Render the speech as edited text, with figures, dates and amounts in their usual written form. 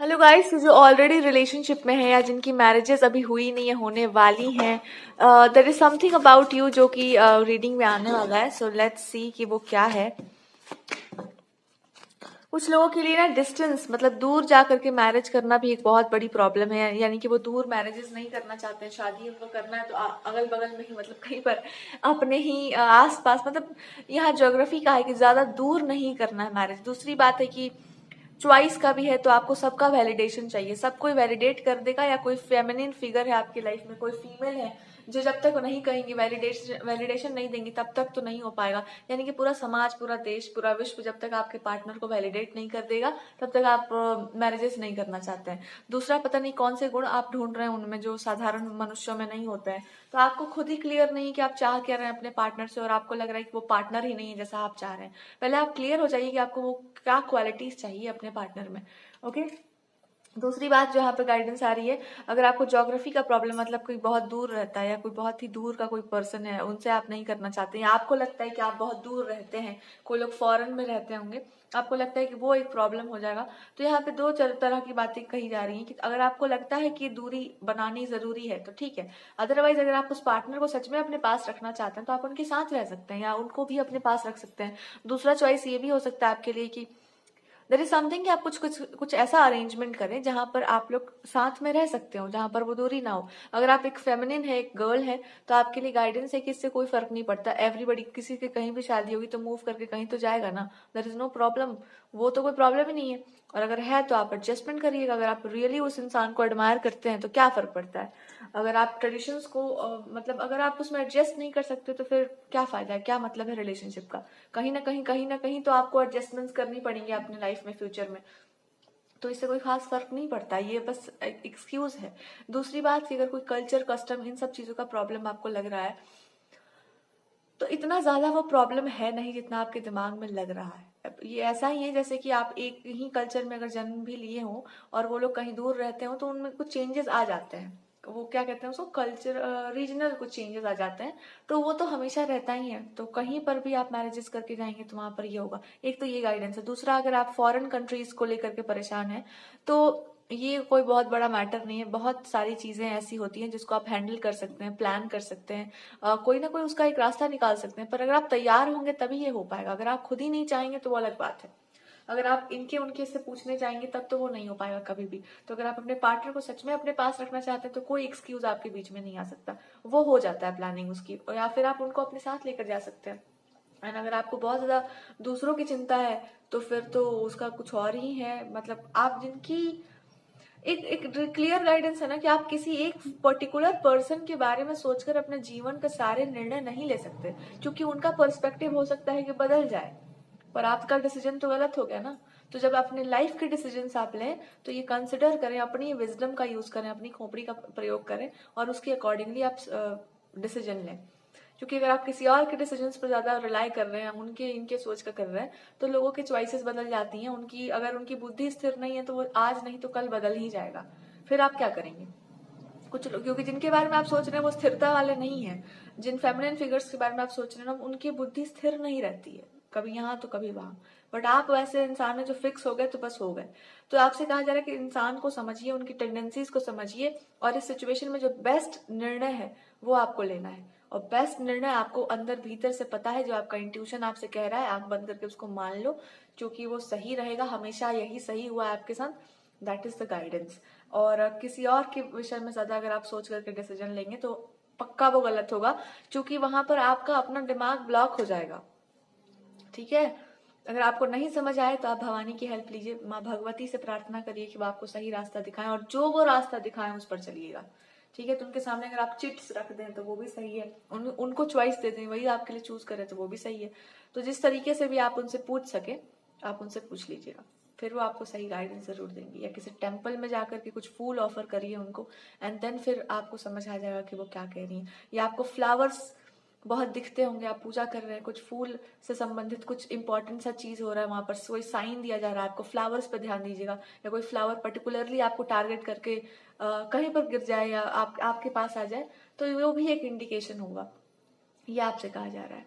Hello guys, जो already relationship में है या जिनकी मैरिजेस अभी हुई नहीं है, होने वाली हैं, there is something about you जो कि रीडिंग में आने वाला है. सो लेट्स सी कि वो क्या है. कुछ लोगों के लिए ना डिस्टेंस मतलब दूर जा करके मैरिज करना भी एक बहुत बड़ी प्रॉब्लम है. यानी कि वो दूर मैरिजेस नहीं करना चाहते हैं. शादी उनको करना है तो अगल बगल में ही, मतलब कहीं पर अपने ही आस पास, मतलब यहाँ ज्योग्राफी का है कि ज्यादा दूर नहीं करना है मैरिज. दूसरी बात है कि चॉइस का भी है, तो आपको सबका वैलिडेशन चाहिए. सब कोई वैलिडेट कर देगा, या कोई फेमिनिन फिगर है आपकी लाइफ में, कोई फीमेल है जो जब तक नहीं कहेंगी, वैलिडेशन नहीं देंगी, तब तक तो नहीं हो पाएगा. यानी कि पूरा समाज, पूरा देश, पूरा विश्व जब तक आपके पार्टनर को वैलिडेट नहीं कर देगा, तब तक आप मैरिजेस नहीं करना चाहते हैं. दूसरा, पता नहीं कौन से गुण आप ढूंढ रहे हैं उनमें जो साधारण मनुष्यों में नहीं होते हैं. तो आपको खुद ही क्लियर नहीं कि आप चाह क्या रहे हैं अपने पार्टनर से, और आपको लग रहा है कि वो पार्टनर ही नहीं है जैसा आप चाह रहे हैं. पहले आप क्लियर हो जाइए कि आपको वो क्या क्वालिटीज चाहिए अपने पार्टनर में. ओके. दूसरी बात जो यहाँ पे गाइडेंस आ रही है, अगर आपको ज्योग्राफी का प्रॉब्लम, मतलब कोई बहुत दूर रहता है या कोई बहुत ही दूर का कोई पर्सन है, उनसे आप नहीं करना चाहते, या आपको लगता है कि आप बहुत दूर रहते हैं, कोई लोग फॉरेन में रहते होंगे, आपको लगता है कि वो एक प्रॉब्लम हो जाएगा. तो यहाँ पे दो तरह की बातें कही जा रही हैं कि अगर आपको लगता है कि दूरी बनानी जरूरी है तो ठीक है. अदरवाइज अगर आप उस पार्टनर को सच में अपने पास रखना चाहते हैं तो आप उनके साथ रह सकते हैं या उनको भी अपने पास रख सकते हैं. दूसरा चॉइस ये भी हो सकता है आपके लिए कि देर इज समथिंग कि आप कुछ कुछ कुछ ऐसा अरेंजमेंट करें जहां पर आप लोग साथ में रह सकते हो, जहां पर वो दूरी ना हो. अगर आप एक फेमिनिन है, एक गर्ल है, तो आपके लिए गाइडेंस है कि इससे कोई फर्क नहीं पड़ता. एवरीबडी, किसी की कहीं भी शादी होगी तो मूव करके कहीं तो जाएगा ना. There is no problem. वो तो कोई प्रॉब्लम ही नहीं है. और अगर है तो आप एडजस्टमेंट करिएगा. अगर आप रियली उस इंसान को एडमायर करते हैं तो क्या फर्क पड़ता है. अगर आप ट्रेडिशंस को मतलब अगर आप उसमें एडजस्ट नहीं कर सकते तो फिर क्या फायदा है, क्या मतलब है रिलेशनशिप का. कहीं ना कहीं तो आपको एडजस्टमेंट्स करनी पड़ेंगी अपने लाइफ में, फ्यूचर में. तो इससे कोई खास फर्क नहीं पड़ता, ये बस एक्सक्यूज है. दूसरी बात कि अगर कोई कल्चर, कस्टम, इन सब चीजों का प्रॉब्लम आपको लग रहा है, तो इतना ज्यादा वो प्रॉब्लम है नहीं जितना आपके दिमाग में लग रहा है. अब ये ऐसा ही है जैसे कि आप एक ही कल्चर में अगर जन्म भी लिए हो और वो लोग कहीं दूर रहते हो, तो उनमें कुछ चेंजेस आ जाते हैं. वो क्या कहते हैं उसको, कल्चर, रीजनल कुछ चेंजेस आ जाते हैं. तो वो तो हमेशा रहता ही है. तो कहीं पर भी आप मैरिजेस करके जाएंगे तो वहां पर ये होगा. एक तो ये गाइडेंस है. दूसरा, अगर आप फॉरेन कंट्रीज को लेकर के परेशान हैं तो ये कोई बहुत बड़ा मैटर नहीं है. बहुत सारी चीजें ऐसी होती हैं जिसको आप हैंडल कर सकते हैं, प्लान कर सकते हैं. कोई ना कोई उसका एक रास्ता निकाल सकते हैं. पर अगर आप तैयार होंगे तभी ये हो पाएगा. अगर आप खुद ही नहीं चाहेंगे तो वो अलग बात है. अगर आप इनके उनके से पूछने जाएंगे तब तो वो नहीं हो पाएगा कभी भी. तो अगर आप अपने पार्टनर को सच में अपने पास रखना चाहते हैं तो कोई एक्सक्यूज आपके बीच में नहीं आ सकता. वो हो जाता है प्लानिंग उसकी, या फिर आप उनको अपने साथ लेकर जा सकते हैं. एंड अगर आपको बहुत ज्यादा दूसरों की चिंता है तो फिर तो उसका कुछ और ही है. मतलब आप जिनकी एक एक क्लियर गाइडेंस है ना कि आप किसी एक पर्टिकुलर पर्सन के बारे में सोचकर अपने जीवन के सारे निर्णय नहीं ले सकते, क्योंकि उनका पर्सपेक्टिव हो सकता है कि बदल जाए, पर आपका डिसीजन तो गलत हो गया ना. तो जब अपने लाइफ के डिसीजन आप लें तो ये कंसिडर करें, अपनी विजडम का यूज करें, अपनी खोपड़ी का प्रयोग करें, और उसके अकॉर्डिंगली आप डिसीजन लें. क्योंकि अगर आप किसी और के डिसीजंस पर ज्यादा रिलाई कर रहे हैं, उनके इनके सोच का कर रहे हैं, तो लोगों की चॉइसेस बदल जाती हैं. उनकी अगर उनकी बुद्धि स्थिर नहीं है तो वो आज नहीं तो कल बदल ही जाएगा. फिर आप क्या करेंगे. कुछ लोग, क्योंकि जिनके बारे में आप सोच रहे हैं वो स्थिरता वाले नहीं है. जिन फेमिनिन फिगर्स के बारे में आप सोच रहे हैं ना, उनकी बुद्धि स्थिर नहीं रहती है, कभी यहाँ तो कभी वहां. बट आप वैसे इंसान है जो फिक्स हो गए तो बस हो गए. तो आपसे कहा जा रहा है कि इंसान को समझिए, उनकी टेंडेंसीज को समझिए, और इस सिचुएशन में जो बेस्ट निर्णय है वो आपको लेना है. और बेस्ट निर्णय आपको अंदर भीतर से पता है, जो आपका इंट्यूशन आपसे कह रहा है, आंख बंद करके उसको मान लो, क्योंकि वो सही रहेगा. हमेशा यही सही हुआ है आपके साथ. That is the guidance. और किसी और के विषय में ज्यादा अगर आप सोच करके डिसीजन लेंगे तो पक्का वो गलत होगा, क्योंकि वहां पर आपका अपना दिमाग ब्लॉक हो जाएगा. ठीक है. अगर आपको नहीं समझ आए तो आप भवानी की हेल्प लीजिए, माँ भगवती से प्रार्थना करिए कि वो आपको सही रास्ता दिखाएं, और जो वो रास्ता दिखाएं उस पर चलिएगा. ठीक है. तो उनके सामने अगर आप चिट्स रख दें तो वो भी सही है. उनको चॉइस दे दें, वही आपके लिए चूज करें तो वो भी सही है. तो जिस तरीके से भी आप उनसे पूछ सके, आप उनसे पूछ लीजिएगा. फिर वो आपको सही गाइडेंस जरूर देंगे. या किसी टेम्पल में जाकर के कुछ फूल ऑफर करिए उनको, एंड देन फिर आपको समझ आ जाएगा कि वो क्या कह रही है. या आपको फ्लावर्स बहुत दिखते होंगे, आप पूजा कर रहे हैं, कुछ फूल से संबंधित कुछ इंपॉर्टेंट सा चीज हो रहा है वहां पर, कोई साइन दिया जा रहा है आपको, फ्लावर्स पे ध्यान दीजिएगा. या कोई फ्लावर पर्टिकुलरली आपको टारगेट करके कहीं पर गिर जाए या आपके पास आ जाए, तो वो भी एक इंडिकेशन होगा. ये आपसे कहा जा रहा है.